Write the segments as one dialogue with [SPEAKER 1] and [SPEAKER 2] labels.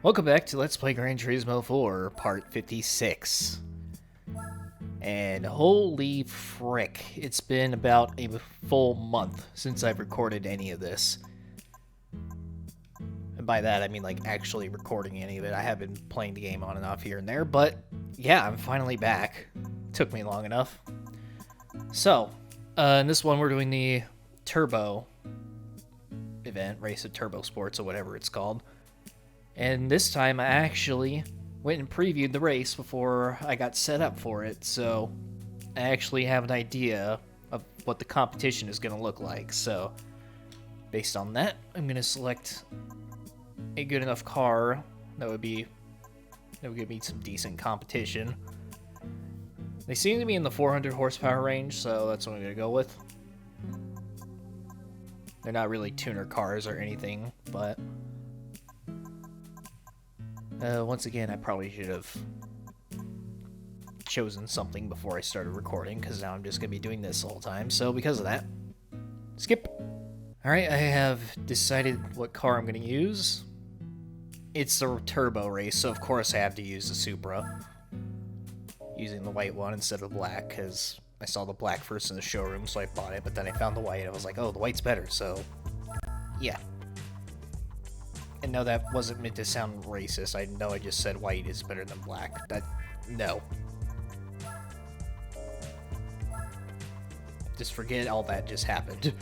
[SPEAKER 1] Welcome back to Let's Play Gran Turismo 4, Part 56. And holy frick, it's been about a full month since I've recorded any of this. And by that, I mean like actually recording any of it. I have been playing the game on and off here and there, but yeah, I'm finally back. Took me long enough. So, in this one we're doing the Turbo event, Race of Turbo Sports or whatever it's called. And this time I actually went and previewed the race before I got set up for it, so I actually have an idea of what the competition is going to look like. So based on that, I'm going to select a good enough car that would give me some decent competition. They seem to be in the 400 horsepower range, so that's what I'm going to go with. They're not really tuner cars or anything, but once again, I probably should have chosen something before I started recording, because now I'm just going to be doing this the whole time. So because of that, skip. Alright, I have decided what car I'm going to use. It's the turbo race, so of course I have to use the Supra. Using the white one instead of black, because I saw the black first in the showroom, so I bought it, but then I found the white, and I was like, oh, the white's better, so yeah. And no, that wasn't meant to sound racist. I know I just said white is better than black. No. Just forget all that just happened.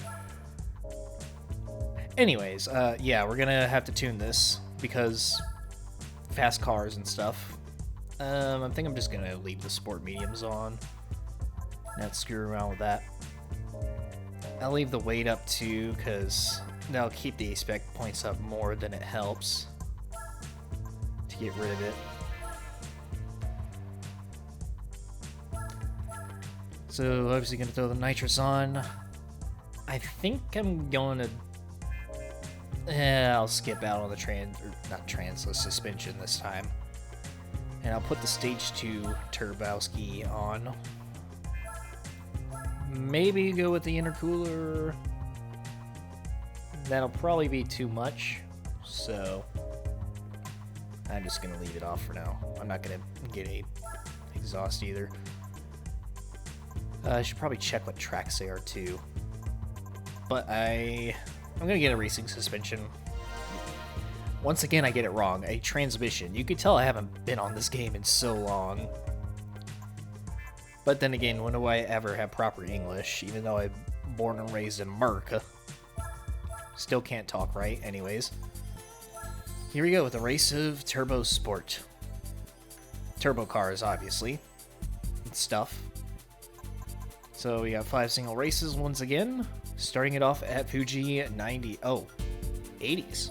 [SPEAKER 1] Anyways, yeah, we're gonna have to tune this, because fast cars and stuff. I think I'm just gonna leave the sport mediums on. Not screw around with that. I'll leave the weight up too, because that'll keep the expect points up more than it helps to get rid of it. So obviously gonna throw the nitrous on. I think I'm going to I'll skip out on the the suspension this time. And I'll put the stage 2 Turbowski on. Maybe go with the intercooler. That'll probably be too much, so I'm just gonna leave it off for now. I'm not gonna get a exhaust either. I should probably check what tracks they are too. But I'm gonna get a racing suspension. Once again, I get it wrong. A transmission. You could tell I haven't been on this game in so long. But then again, when do I ever have proper English, even though I'm born and raised in America? Still can't talk right, anyways. Here we go with the race of Turbo Sport. Turbo cars, obviously. And stuff. So we got 5 single races once again. Starting it off at Fuji 90. Oh, 80s.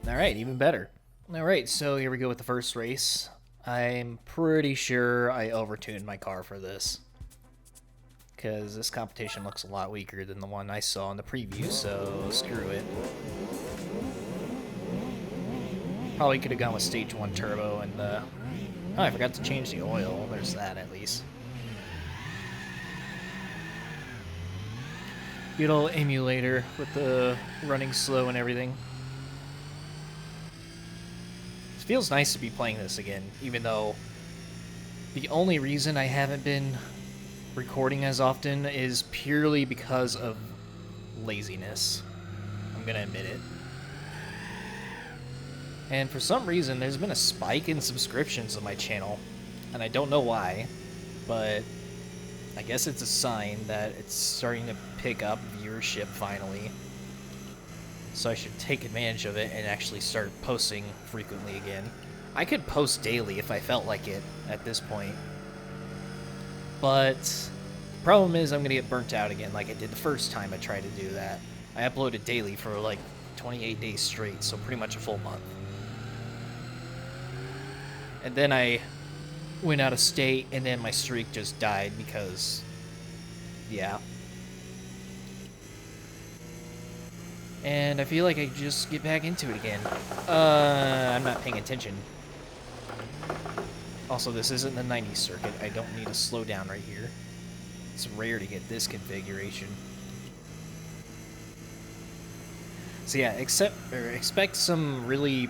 [SPEAKER 1] Alright, even better. Alright, so here we go with the first race. I'm pretty sure I overtuned my car for this, because this competition looks a lot weaker than the one I saw in the preview, so screw it. Probably could have gone with stage 1 turbo and oh, I forgot to change the oil. There's that at least. Good old emulator with the running slow and everything. It feels nice to be playing this again, even though the only reason I haven't been recording as often is purely because of laziness. I'm gonna admit it. And for some reason, there's been a spike in subscriptions on my channel, and I don't know why, but I guess it's a sign that it's starting to pick up viewership finally. So I should take advantage of it and actually start posting frequently again. I could post daily if I felt like it at this point. But the problem is I'm going to get burnt out again like I did the first time I tried to do that. I uploaded daily for like 28 days straight, so pretty much a full month. And then I went out of state, and then my streak just died because, yeah. And I feel like I just get back into it again. I'm not paying attention. Also, this isn't the 90s circuit. I don't need to slow down right here. It's rare to get this configuration. So yeah, expect some really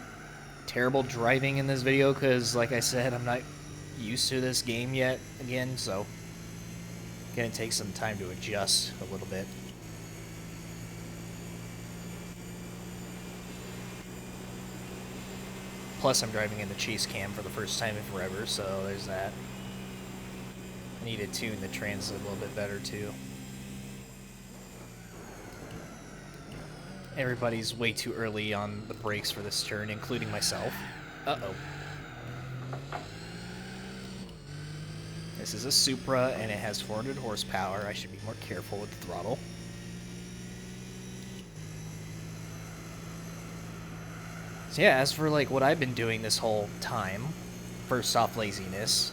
[SPEAKER 1] terrible driving in this video because, like I said, I'm not used to this game yet again, so gonna take some time to adjust a little bit. Plus, I'm driving in the chase cam for the first time in forever, so there's that. I need to tune the transit a little bit better, too. Everybody's way too early on the brakes for this turn, including myself. Uh-oh. This is a Supra, and it has 400 horsepower. I should be more careful with the throttle. So yeah, as for like what I've been doing this whole time, first off, laziness.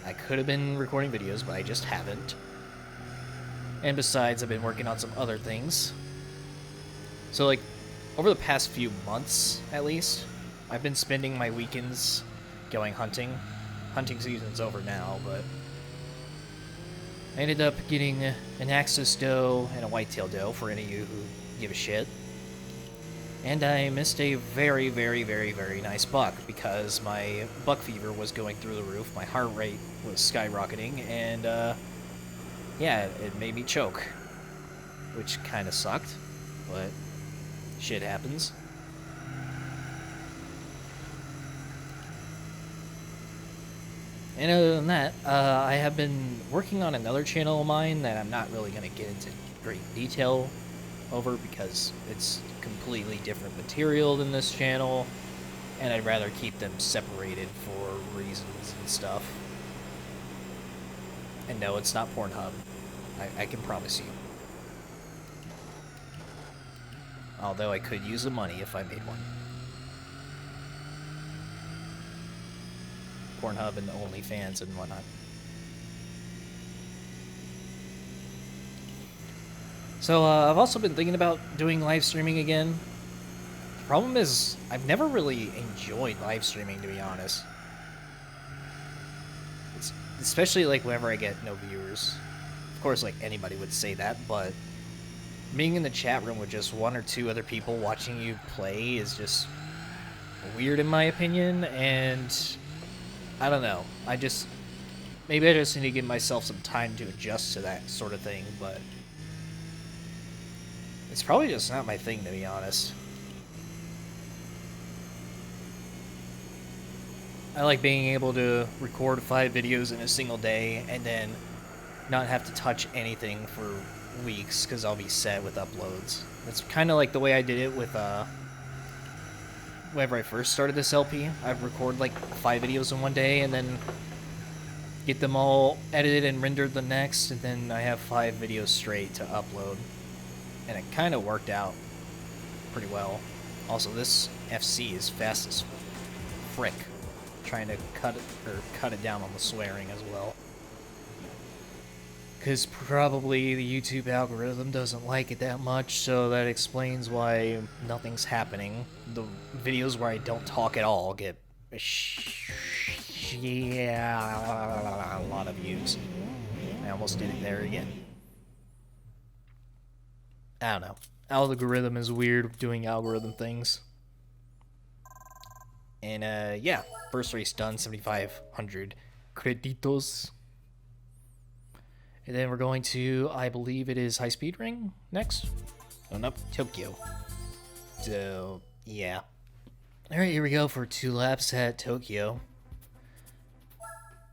[SPEAKER 1] I could have been recording videos, but I just haven't. And besides, I've been working on some other things. So like, over the past few months, at least, I've been spending my weekends going hunting. Hunting season's over now, but I ended up getting an Axis doe and a whitetail doe, for any of you who give a shit. And I missed a very, very, very, very nice buck because my buck fever was going through the roof, my heart rate was skyrocketing, and yeah, it made me choke, which kind of sucked, but shit happens. And other than that, I have been working on another channel of mine that I'm not really going to get into great detail over because it's completely different material than this channel, and I'd rather keep them separated for reasons and stuff. And no, it's not Pornhub. I can promise you. Although I could use the money if I made one. Pornhub and OnlyFans and whatnot. So, I've also been thinking about doing live streaming again. The problem is, I've never really enjoyed live streaming, to be honest. It's especially, like, whenever I get no viewers. Of course, like, anybody would say that, but being in the chat room with just one or two other people watching you play is just weird, in my opinion, and I don't know. Maybe I just need to give myself some time to adjust to that sort of thing, but it's probably just not my thing, to be honest. I like being able to record 5 videos in a single day and then not have to touch anything for weeks because I'll be set with uploads. That's kind of like the way I did it with whenever I first started this LP. I'd record like 5 videos in one day and then get them all edited and rendered the next, and then I have 5 videos straight to upload. And it kind of worked out pretty well. Also, this FC is fast as frick. Trying to cut it down on the swearing as well. Because probably the YouTube algorithm doesn't like it that much, so that explains why nothing's happening. The videos where I don't talk at all get a lot of views. I almost did it there again. I don't know. Algorithm is weird doing algorithm things. And yeah, first race done, 7,500 creditos. And then we're going to, I believe it is High Speed Ring next. Oh, no, Tokyo. So, yeah. Alright, here we go for 2 laps at Tokyo.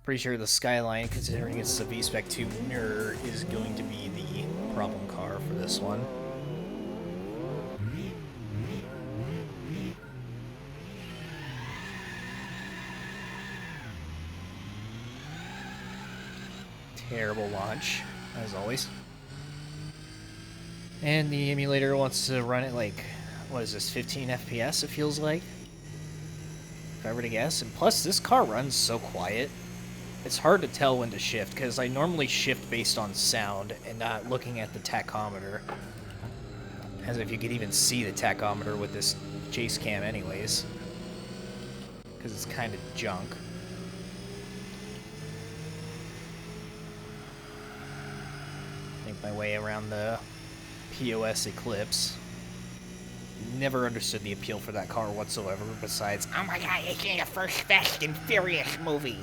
[SPEAKER 1] Pretty sure the Skyline, considering it's a V-Spec tuner, is going to be the problem car for this one. Terrible launch, as always. And the emulator wants to run it like, what is this, 15 FPS it feels like? If I were to guess. And plus, this car runs so quiet. It's hard to tell when to shift, because I normally shift based on sound and not looking at the tachometer. As if you could even see the tachometer with this chase cam anyways. Because it's kind of junk. Make my way around the POS Eclipse. never understood the appeal for that car whatsoever, besides, oh my god, it's in the first Fast and Furious movie.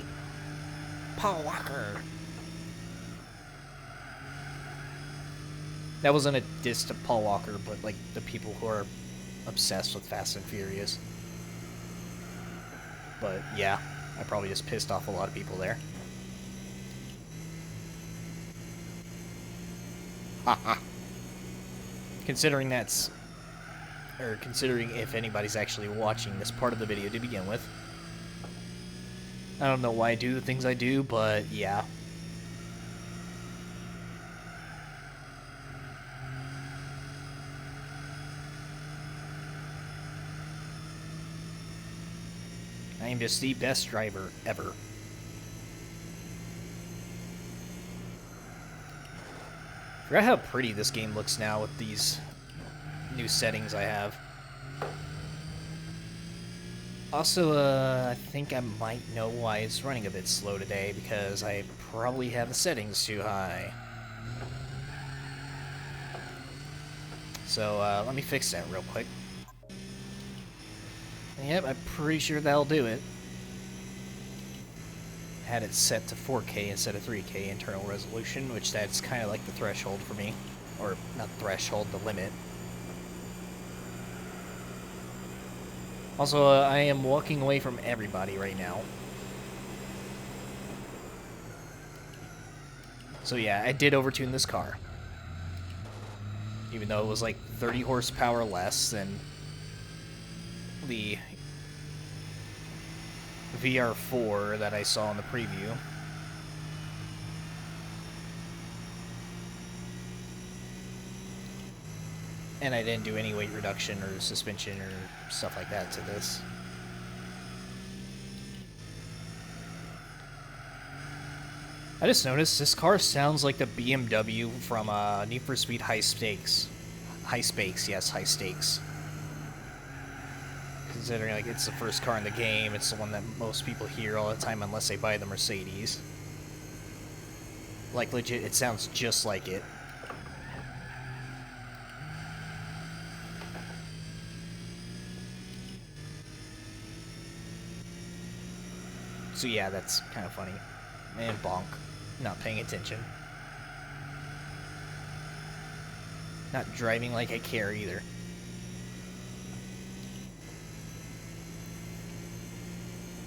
[SPEAKER 1] Paul Walker. That wasn't a diss to Paul Walker, but like the people who are obsessed with Fast and Furious. But yeah, I probably just pissed off a lot of people there. Haha. Considering that's... or considering if anybody's actually watching this part of the video to begin with. I don't know why I do the things I do, but yeah. I am just the best driver ever. Forgot how pretty this game looks now with these new settings I have. Also, I think I might know why it's running a bit slow today, because I probably have the settings too high. So, let me fix that real quick. Yep, I'm pretty sure that'll do it. Had it set to 4K instead of 3K internal resolution, which that's kind of like the threshold for me. Or, not threshold, the limit. Also, I am walking away from everybody right now. So yeah, I did overtune this car. Even though it was like 30 horsepower less than the VR4 that I saw in the preview. And I didn't do any weight reduction or suspension or stuff like that to this. I just noticed this car sounds like the BMW from Need for Speed High Stakes. High Stakes, yes, High Stakes. Considering like it's the first car in the game, it's the one that most people hear all the time unless they buy the Mercedes. Like legit, it sounds just like it. So yeah, that's kind of funny. And bonk. Not paying attention. Not driving like I care either.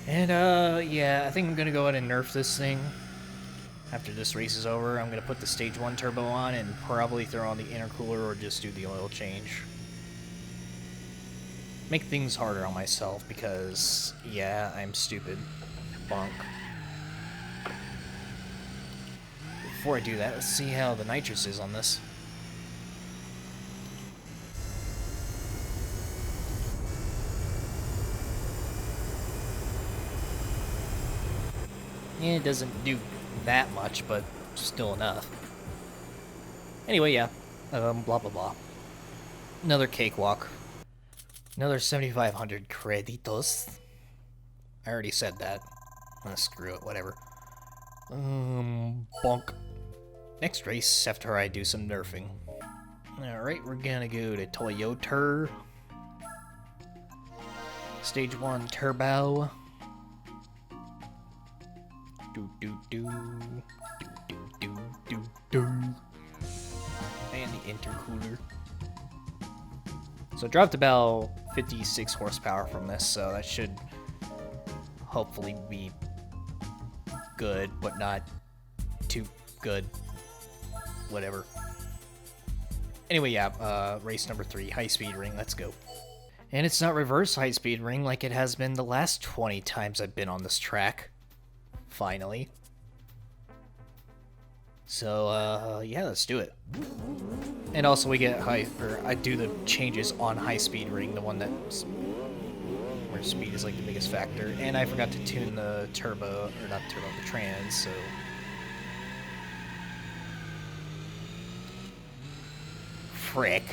[SPEAKER 1] And, yeah, I think I'm gonna go ahead and nerf this thing. After this race is over, I'm gonna put the Stage 1 turbo on and probably throw on the intercooler or just do the oil change. Make things harder on myself because, yeah, I'm stupid. Bonk. Before I do that, let's see how the nitrous is on this. Yeah, it doesn't do that much, but still enough. Anyway, yeah. Blah, blah, blah. Another cakewalk. Another 7,500 creditos. I already said that. Screw it, whatever. Bonk. Next race, after I do some nerfing. Alright, we're gonna go to Toyota. Stage 1 turbo. Do do do do do do do. And the intercooler. So it dropped about 56 horsepower from this, so that should hopefully be good, but not too good. Whatever. Anyway, yeah, race number 3, high speed ring, let's go. And it's not reverse high speed ring like it has been the last 20 times I've been on this track. Finally. So, yeah, let's do it. And also we get I do the changes on high speed ring, the one that's where speed is like the biggest factor. And I forgot to tune the turbo, or not turbo, the trans, so... Frick.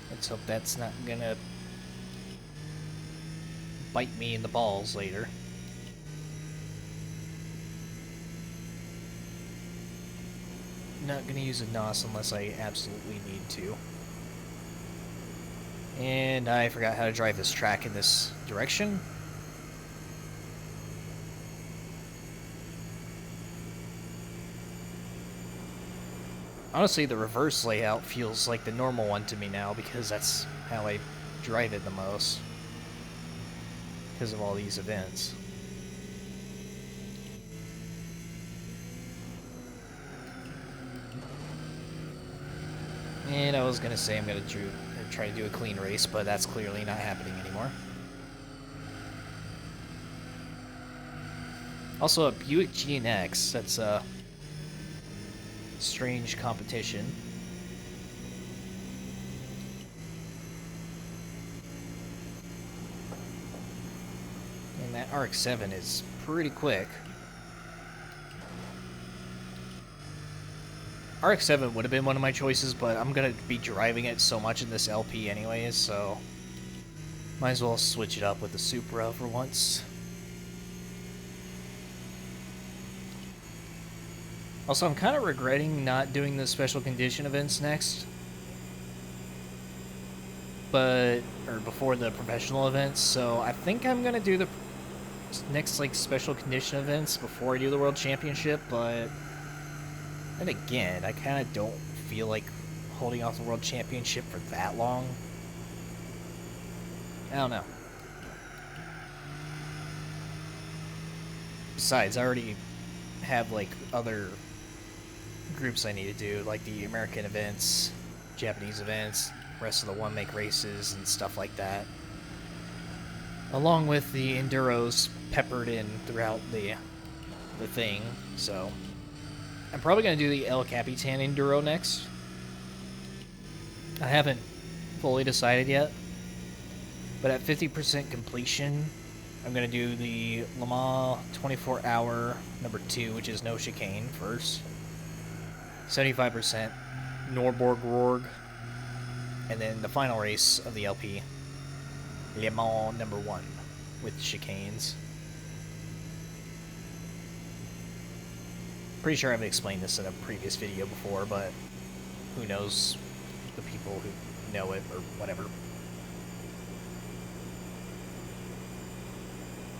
[SPEAKER 1] Let's hope that's not gonna bite me in the balls later. Not gonna use a NOS unless I absolutely need to. And I forgot how to drive this track in this direction. Honestly, the reverse layout feels like the normal one to me now because that's how I drive it the most. Because of all these events. And I was going to say I'm going to try to do a clean race, but that's clearly not happening anymore. Also, a Buick GNX, that's a strange competition. And that RX-7 is pretty quick. RX-7 would have been one of my choices, but I'm going to be driving it so much in this LP anyways, so might as well switch it up with the Supra for once. Also, I'm kind of regretting not doing the special condition events next. Or before the professional events, so I think I'm going to do the next, like, special condition events before I do the World Championship, but then again, I kind of don't feel like holding off the World Championship for that long. I don't know. Besides, I already have, like, other groups I need to do, like the American events, Japanese events, rest of the one-make races, and stuff like that. Along with the enduros peppered in throughout the thing, so I'm probably going to do the El Capitan Enduro next. I haven't fully decided yet, but at 50% completion, I'm going to do the Le Mans 24-hour number 2, which is no chicane, first. 75% Nürburgring, and then the final race of the LP, Le Mans number 1, with chicanes. Pretty sure I've explained this in a previous video before, but who knows the people who know it or whatever.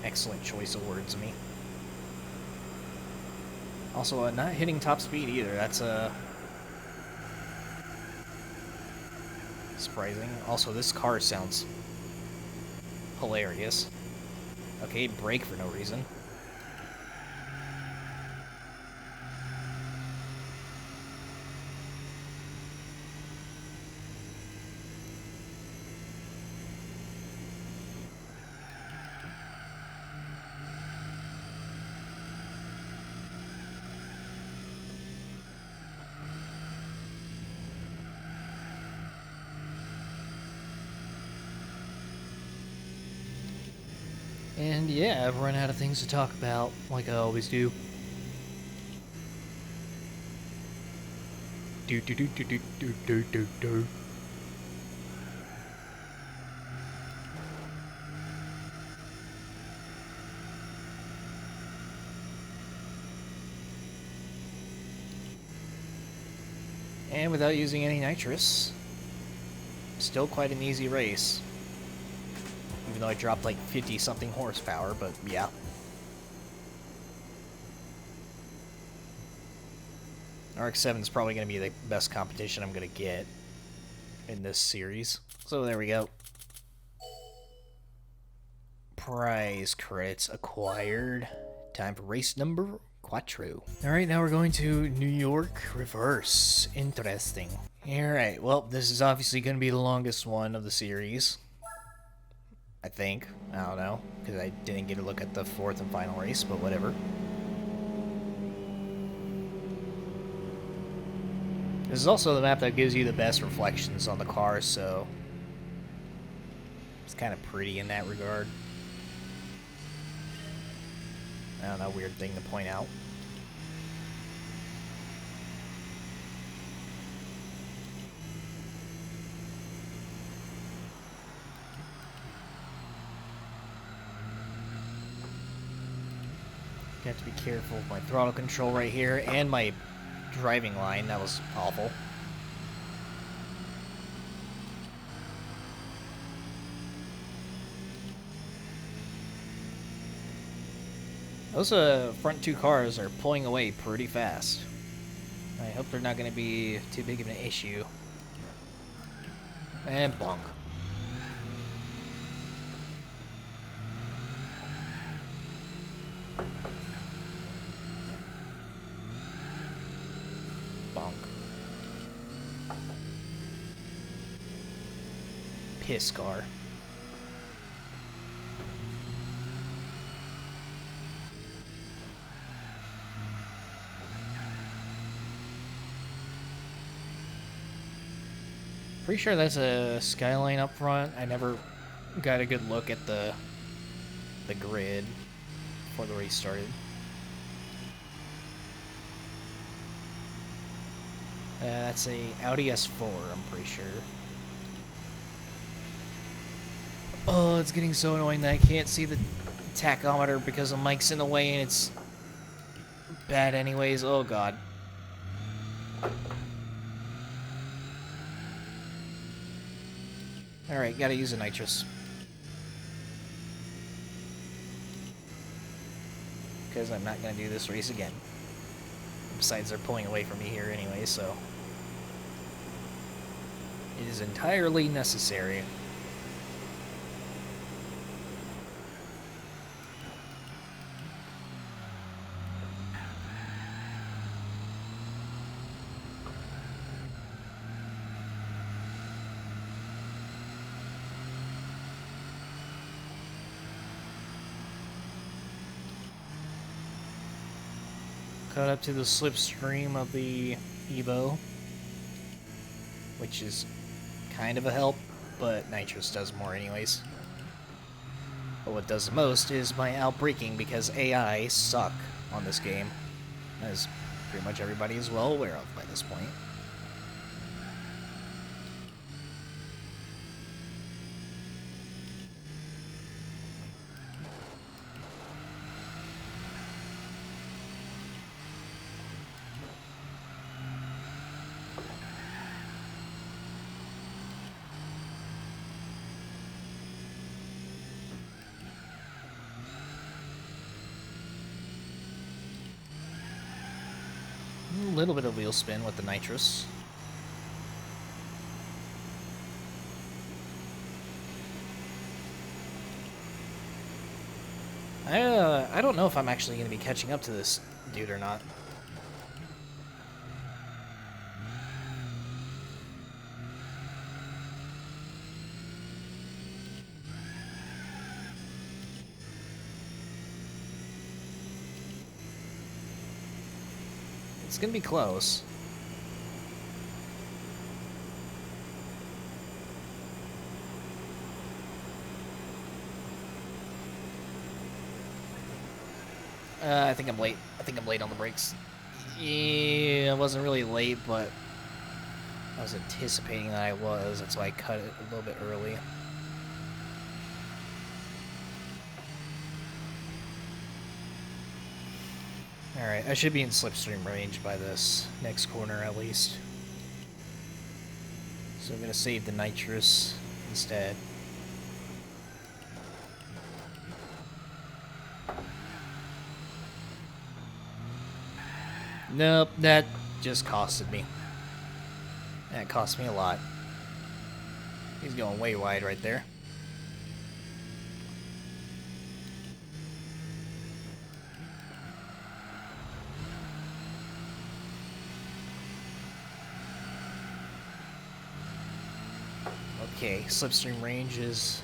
[SPEAKER 1] Excellent choice of words, me. Also, not hitting top speed either. That's surprising. Also, this car sounds hilarious. Okay, brake for no reason. And yeah, I've run out of things to talk about, like I always do. Do. And without using any nitrous, still quite an easy race. Even though I dropped like 50-something horsepower, but yeah. RX-7 is probably going to be the best competition I'm going to get in this series. So there we go. Prize credits acquired. Time for race number 4. Alright, now we're going to New York Reverse. Interesting. Alright, well, this is obviously going to be the longest one of the series. I think. I don't know, because I didn't get a look at the 4th and final race, but whatever. This is also the map that gives you the best reflections on the car, so it's kind of pretty in that regard. I don't know, weird thing to point out. I have to be careful with my throttle control right here, and my driving line. That was awful. Those front two cars are pulling away pretty fast. I hope they're not going to be too big of an issue. And bonk. Bonk. Piss car. Pretty sure that's a skyline up front. I never got a good look at the grid before the race started. That's a Audi S4, I'm pretty sure. Oh, it's getting so annoying that I can't see the tachometer because the mic's in the way and it's bad anyways. Oh god. Alright, gotta use a nitrous. Because I'm not gonna do this race again. Besides, they're pulling away from me here anyway, so it is entirely necessary. Caught up to the slipstream of the Evo, which is kind of a help, but nitrous does more anyways. But what does the most is my outbraking, because AI suck on this game, as pretty much everybody is well aware of by this point. A little bit of wheel spin with the nitrous. I don't know if I'm actually going to be catching up to this dude or not. It's gonna be close. I think I'm late. I think I'm late on the brakes. Yeah, I wasn't really late, but I was anticipating that I was. That's why I cut it a little bit early. Alright, I should be in slipstream range by this next corner at least. So I'm going to save the nitrous instead. Nope, that just costed me. That cost me a lot. He's going way wide right there. Okay, slipstream range is...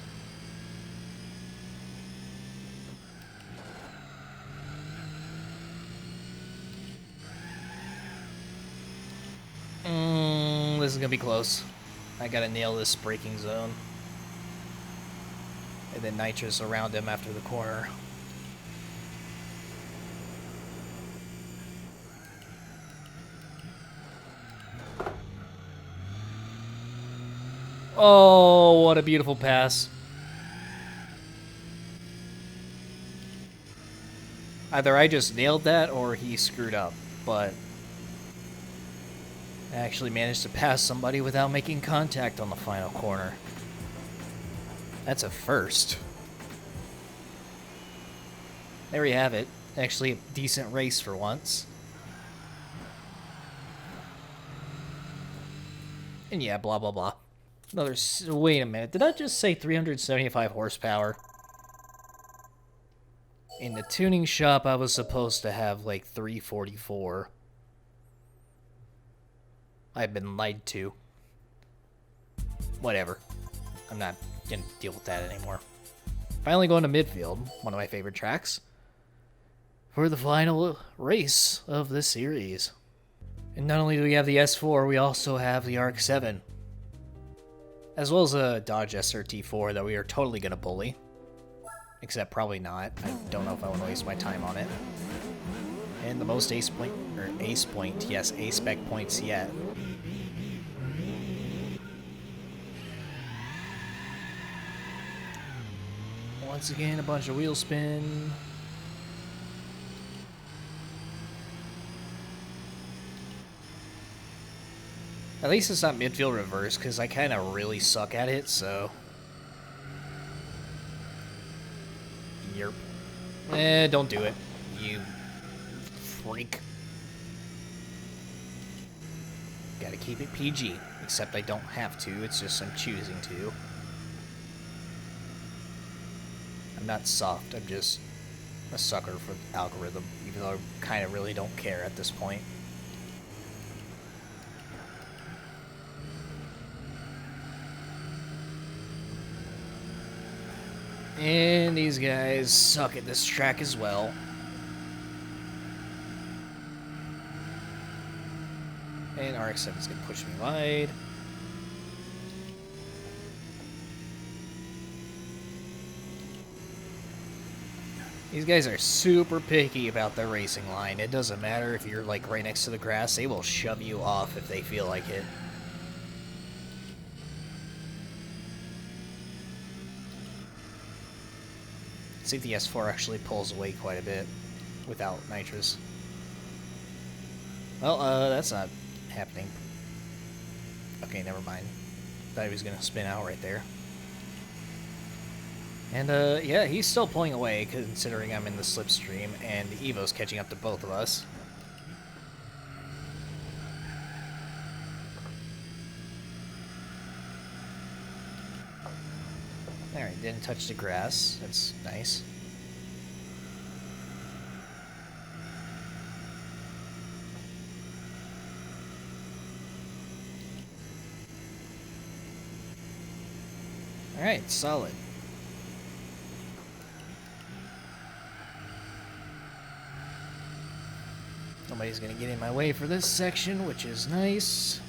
[SPEAKER 1] this is gonna be close. I gotta nail this braking zone. And then nitrous around him after the corner. Oh, what a beautiful pass. Either I just nailed that or he screwed up, but I actually managed to pass somebody without making contact on the final corner. That's a first. There we have it. Actually, a decent race for once. And yeah, blah, blah, blah. Wait a minute. Did I just say 375 horsepower? In the tuning shop, I was supposed to have like 344. I've been lied to. Whatever. I'm not gonna deal with that anymore. Finally going to Midfield, one of my favorite tracks, for the final race of this series. And not only do we have the S4, we also have the RX-7. As well as a Dodge SRT4 that we are totally gonna bully. Except probably not. I don't know if I want to waste my time on it. And the most ace spec points yet. Once again, a bunch of wheel spin. At least it's not midfield reverse, because I kind of really suck at it, so... Yerp. Don't do it, you freak. Gotta keep it PG, except I don't have to, it's just I'm choosing to. I'm not soft, I'm just a sucker for the algorithm, even though I kind of really don't care at this point. And these guys suck at this track as well. And RX-7 is going to push me wide. These guys are super picky about their racing line. It doesn't matter if you're like right next to the grass, they will shove you off if they feel like it. See if the S4 actually pulls away quite a bit without nitrous. Well, that's not happening. Okay, never mind. Thought he was gonna spin out right there. And, yeah, he's still pulling away, considering I'm in the slipstream, and Evo's catching up to both of us. Alright, didn't touch the grass. That's nice. Alright, solid. Nobody's gonna get in my way for this section, which is nice.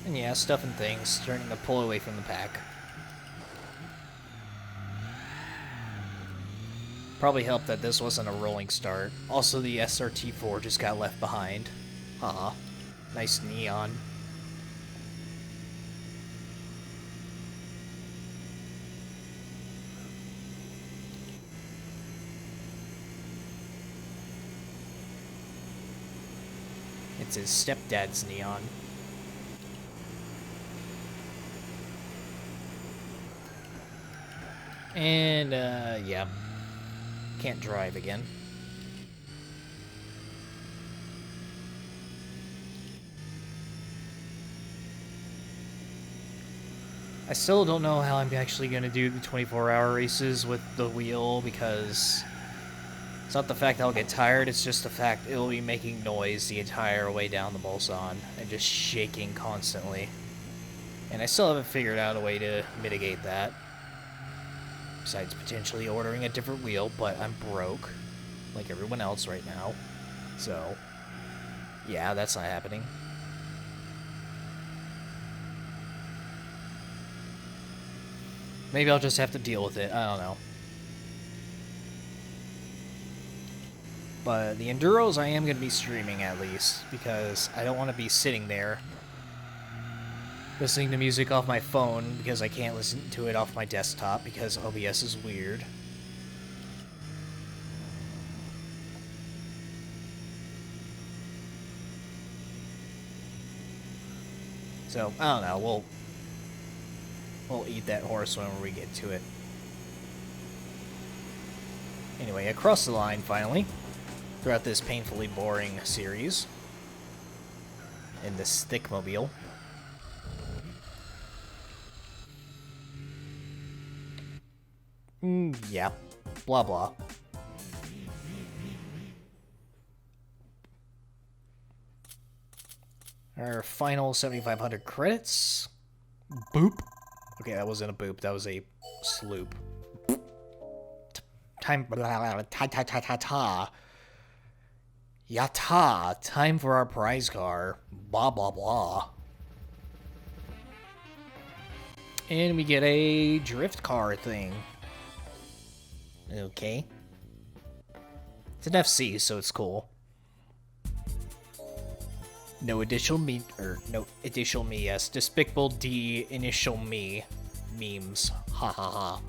[SPEAKER 1] And yeah, stuff and things starting to pull away from the pack. Probably helped that this wasn't a rolling start. Also, the SRT4 just got left behind. Aw, nice neon. It's his stepdad's neon. And, yeah. Can't drive again. I still don't know how I'm actually going to do the 24-hour races with the wheel, because it's not the fact I'll get tired, it's just the fact it'll be making noise the entire way down the Mulsanne and just shaking constantly. And I still haven't figured out a way to mitigate that. Besides potentially ordering a different wheel, but I'm broke, like everyone else right now. So, yeah, that's not happening. Maybe I'll just have to deal with it, I don't know. But the Enduros I am going to be streaming at least, because I don't want to be sitting there listening to music off my phone, because I can't listen to it off my desktop, because OBS is weird. So, I don't know, we'll eat that horse whenever we get to it. Anyway, across the line, finally, throughout this painfully boring series, in the Stickmobile. Yeah, blah blah. Our final 7,500 credits. Boop. Okay, that wasn't a boop, that was a sloop. Time. Ta. Yata. Time for our prize car. Blah blah blah. And we get a drift car thing. Okay. It's an FC, so it's cool. No additional me, yes. Despicable D initial me memes. Ha ha ha.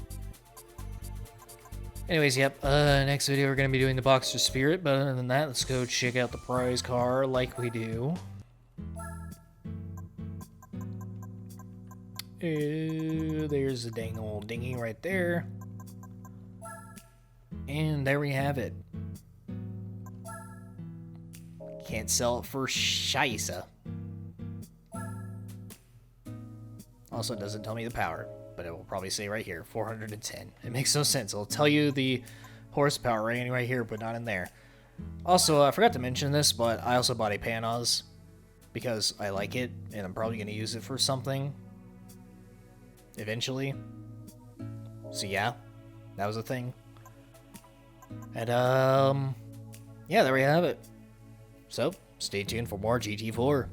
[SPEAKER 1] Anyways, yep, next video we're gonna be doing the Boxer Spirit, but other than that, let's go check out the prize car like we do. There's the dang old dinghy right there. And there we have it. Can't sell it for scheisse. Also, it doesn't tell me the power, but it will probably say right here, 410. It makes no sense. It'll tell you the horsepower rating right here, but not in there. Also, I forgot to mention this, but I also bought a Panos because I like it, and I'm probably going to use it for something eventually. So yeah, that was a thing. And, yeah, there we have it. So, stay tuned for more GT4.